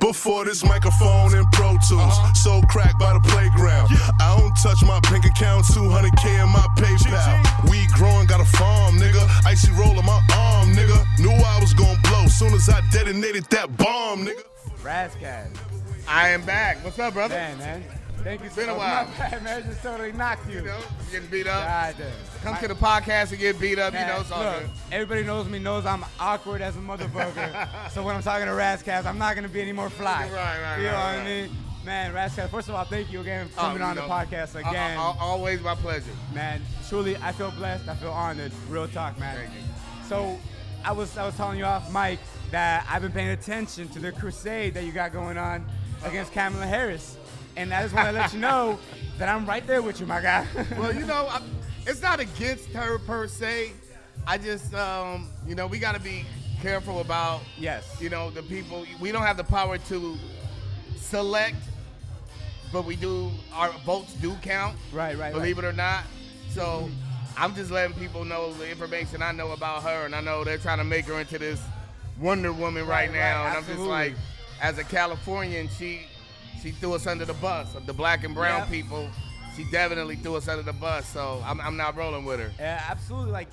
Before this microphone and Pro Tools, so cracked by the playground. I don't touch my bank account, 200K in my PayPal. Weed growing, got a farm, nigga. Icy roll on my arm, nigga. Knew I was gonna blow soon as I detonated that bomb, nigga. Rass Kass. I am back. What's up, brother? Man. Thank you so much. Been a while. Man, just totally knocked you. You know, getting beat up. God, Come to the podcast and get beat up, man, you know, it's all look, good. everybody knows I'm awkward as a motherfucker. So when I'm talking to Rass Kass, I'm not going to be any more fly. Right. You know what I mean? Man, Rass Kass, first of all, thank you again for coming on the podcast again. Always my pleasure. Man, truly, I feel blessed. I feel honored. Real talk, man. Thank you. So I was telling you off mic that I've been paying attention to the crusade that you got going on against Kamala Harris. And I just want to let you know that I'm right there with you, my guy. Well, you know, it's not against her per se. I just, you know, we got to be careful about, yes, you know, the people. We don't have the power to select, but we do. Our votes do count. Right. Believe it or not. So I'm just letting people know the information I know about her, and I know they're trying to make her into this Wonder Woman right now. Right, and I'm just like, as a Californian, she threw us under the bus. Of the black and brown people, she definitely threw us under the bus. So I'm not rolling with her. Yeah, absolutely. Like,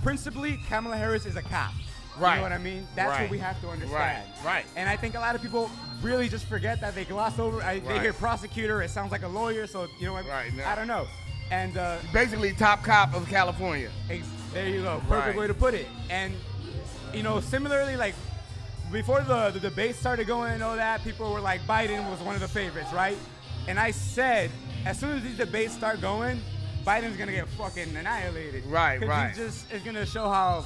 principally, Kamala Harris is a cop. Right. You know what I mean? That's what we have to understand. Right. And I think a lot of people really just forget that. They gloss over. They hear prosecutor. It sounds like a lawyer. So, you know what? Right. No. I don't know. And basically, top cop of California. There you go. Perfect way to put it. And, you know, similarly, like, before the debate started going and all that, people were like, Biden was one of the favorites, right? And I said, as soon as these debates start going, Biden's gonna get fucking annihilated. Right. He just is gonna show how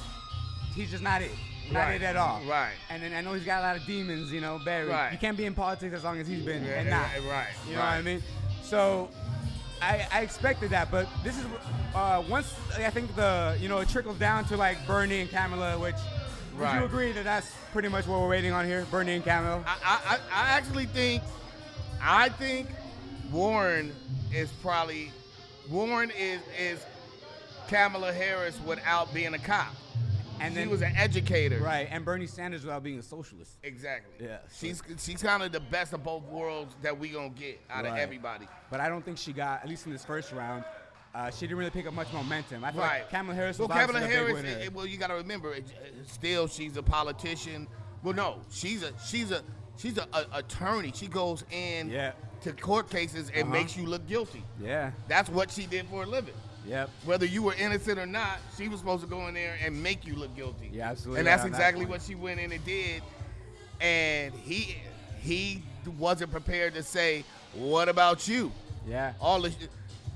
he's just not it. Not it at all. Right. And then I know he's got a lot of demons, you know, buried. Right. You can't be in politics as long as he's been and not. Right. You know what I mean? So I expected that, but this is once I think it trickles down to like Bernie and Kamala, which would you agree that that's pretty much what we're waiting on here, Bernie and Kamala? I actually think Warren is Kamala Harris without being a cop. And she was an educator. Right, and Bernie Sanders without being a socialist. Exactly. Yeah. She's kind of the best of both worlds that we gonna get out of everybody. But I don't think she got, at least in this first round, she didn't really pick up much momentum. I feel like Kamala Harris was Kamala the Harris, big winner. well, you got to remember, still she's a politician. Well, no, she's a attorney. She goes in to court cases and makes you look guilty. Yeah. That's what she did for a living. Yep. Whether you were innocent or not, she was supposed to go in there and make you look guilty. Yeah, absolutely. And that's exactly what she went in and did. And he wasn't prepared to say, "What about you?" Yeah. All this.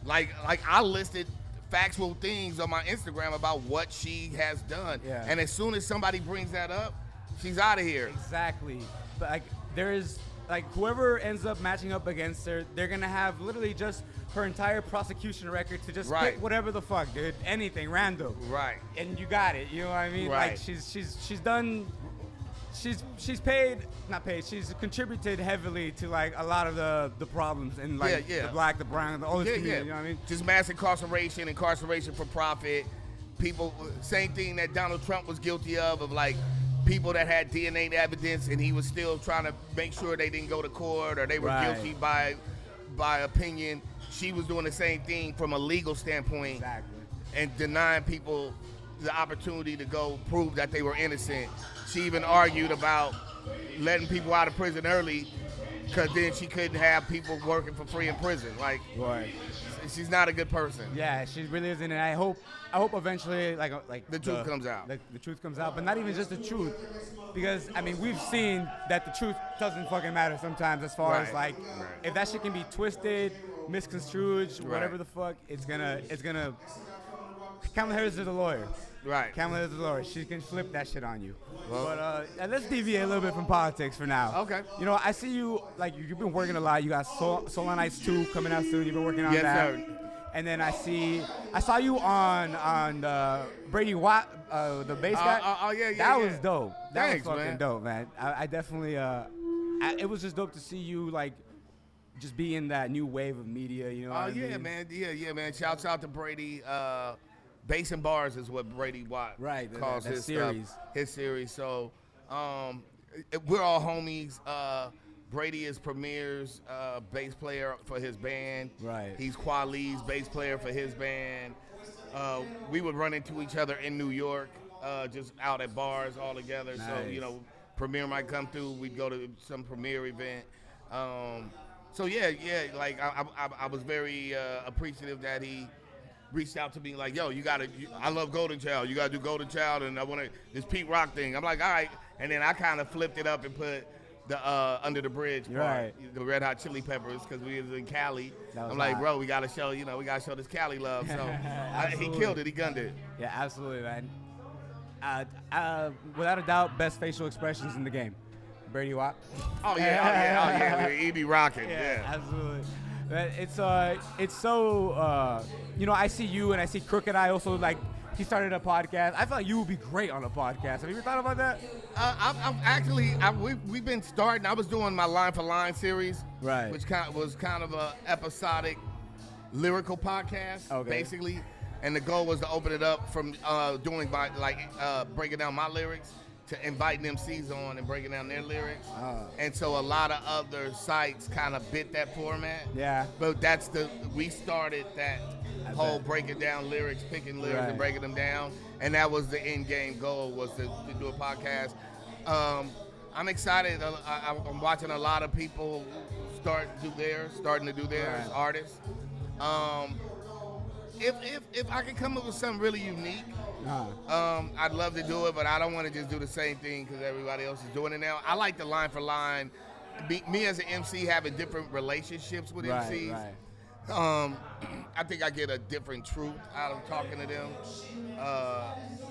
Like I listed factual things on my Instagram about what she has done. Yeah. And as soon as somebody brings that up, she's out of here. Exactly. But like there's like whoever ends up matching up against her, they're gonna have literally just her entire prosecution record to just pick whatever the fuck, dude. Anything random. Right. And you got it. You know what I mean? Right. Like she's done. She's contributed heavily to like a lot of the problems in like the black, the brown, all this community. You know what I mean? Just mass incarceration for profit. People, same thing that Donald Trump was guilty of like people that had DNA evidence and he was still trying to make sure they didn't go to court or they were guilty by opinion. She was doing the same thing from a legal standpoint and denying people the opportunity to go prove that they were innocent. She even argued about letting people out of prison early because then she couldn't have people working for free in prison. Like, she's not a good person. Yeah, she really isn't. And I hope eventually, like the truth comes out. The truth comes out, but not even just the truth, because I mean we've seen that the truth doesn't fucking matter sometimes. As far as like, if that shit can be twisted, misconstrued, whatever the fuck, it's gonna. Kamala Harris is a lawyer. Right. Kamala is a lawyer. She can flip that shit on you. Well, but let's deviate a little bit from politics for now. Okay. You know, I see you, like, you've been working a lot. You got Soul on Ice 2 coming out soon. You've been working on that. Sir. And then I saw you on Brady Watt, the bass guy. That was dope. That was fucking dope, man. I definitely, it was just dope to see you, like, just be in that new wave of media, you know what I mean? Man. Yeah, man. Shouts out to Brady. Bass and Bars is what Brady Watt calls his series. His series. So we're all homies. Brady is Premier's bass player for his band. Right. He's Kwali's bass player for his band. We would run into each other in New York, just out at bars all together. Nice. So, you know, Premier might come through. We'd go to some Premier event. So, yeah, like I was very appreciative that he reached out to me like, yo, I love Goldyn Chyld. You got to do Goldyn Chyld, and I want this Pete Rock thing. I'm like, all right. And then I kind of flipped it up and put the Under the Bridge part, right. the Red Hot Chili Peppers, because we was in Cali. Was I'm like, hot. bro, we got to show this Cali love. So he killed it. He gunned it. Yeah, absolutely, man. Without a doubt, best facial expressions in the game. Brady Watt. Oh yeah. He be rocking. Yeah, absolutely. But it's so you know, I see you and I see Crooked Eye also, like, he started a podcast. I feel like you would be great on a podcast. Have you ever thought about that? We've been starting. I was doing my Line for Line series, right? Which was kind of a episodic lyrical podcast, basically. And the goal was to open it up from doing breaking down my lyrics to inviting MCs on and breaking down their lyrics. And so a lot of other sites kind of bit that format. Yeah. But we started that whole breaking down lyrics, picking lyrics and breaking them down. And that was the end game goal, was to do a podcast. I'm excited. I'm watching a lot of people starting to do theirs, artists. If I could come up with something really unique, I'd love to do it, but I don't want to just do the same thing because everybody else is doing it now. I like the Line for Line. Me as an MC having different relationships with MCs. Right. I think I get a different truth out of talking to them.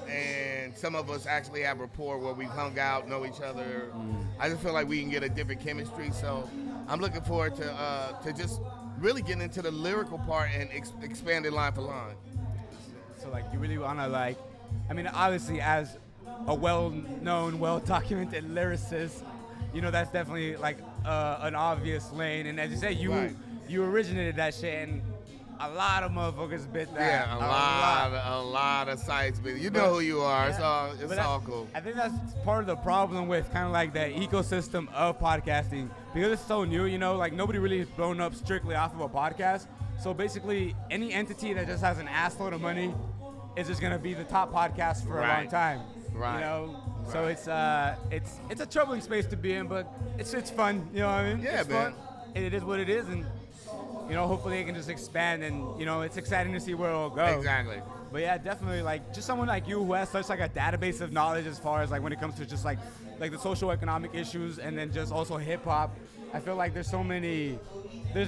And some of us actually have rapport where we've hung out, know each other. I just feel like we can get a different chemistry. So I'm looking forward to just really getting into the lyrical part and expanding Line for Line. So, like, you really want to, like, I mean, obviously, as a well-known, well-documented lyricist, you know, that's definitely, like, an obvious lane. And as you say, you originated that shit, and a lot of motherfuckers bit that. Yeah, a lot of sites bit. You know who you are. Yeah, it's all cool. I think that's part of the problem with kind of like the ecosystem of podcasting, because it's so new, you know, like nobody really is blown up strictly off of a podcast. So basically, any entity that just has an assload of money is just gonna be the top podcast for a long time. Right. You know, so it's a troubling space to be in, but it's fun. You know what I mean? Yeah, it's man. Fun. It is what it is, and you know, hopefully it can just expand, and you know, it's exciting to see where it'll go. Exactly. But yeah, definitely, like, just someone like you who has such like a database of knowledge as far as like when it comes to just like the social economic issues, and then just also hip hop. I feel like there's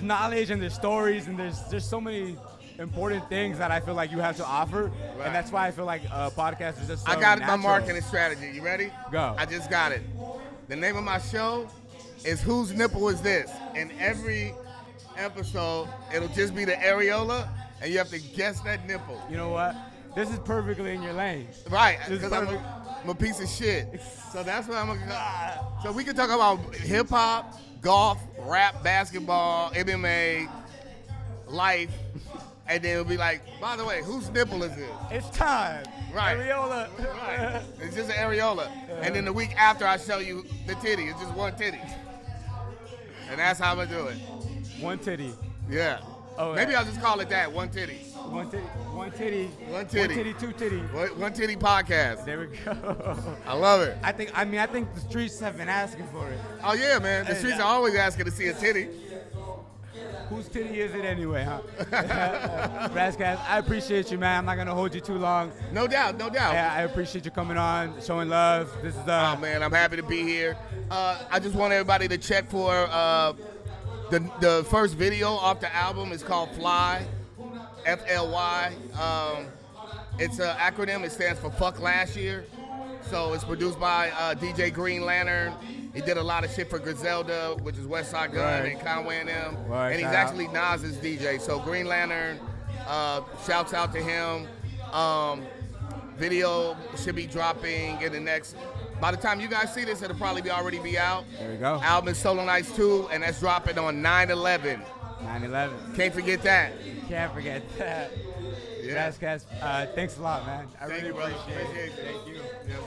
knowledge and there's stories and there's so many important things that I feel like you have to offer, and that's why I feel like podcast is just so I got natural. my marketing strategy. You ready? Go. I just got it. The name of my show is Whose Nipple Is This? And every episode, it'll just be the areola, and you have to guess that nipple. You know what? This is perfectly in your lane. Right, because I'm a piece of shit. So that's what I'm going to go. So we can talk about hip-hop, golf, rap, basketball, MMA, life, and then it'll be like, by the way, whose nipple is this? It's time. Right. Areola. Right. It's just an areola. And then the week after, I show you the titty. It's just one titty. And that's how I'm going to do it. One titty. Yeah. Oh, maybe I'll just call it that. One titty. One titty. One titty. Two titty. One titty podcast. There we go. I love it. I think the streets have been asking for it. Oh yeah, man. The streets are always asking to see a titty. Whose titty is it anyway, huh? Rass Kass, I appreciate you, man. I'm not gonna hold you too long. No doubt. Yeah, I appreciate you coming on, showing love. This is oh man, I'm happy to be here. I just want everybody to check for the first video off the album. Is called Fly, FLY. It's an acronym. It stands for Fuck Last Year. So it's produced by DJ Green Lantern. He did a lot of shit for Griselda, which is West Side Gun and Conway and them. And he's actually Nas's DJ. So Green Lantern, shouts out to him. Video should be dropping in the next. By the time you guys see this, it'll probably already be out. There we go. Album is Solo Nights 2, and that's dropping on 9/11. 9/11. Can't forget that. Can't forget that. Yeah. Rass Kass, thanks a lot, man. I Thank really you, brother. appreciate it. Appreciate you. Thank you. Yes, sir.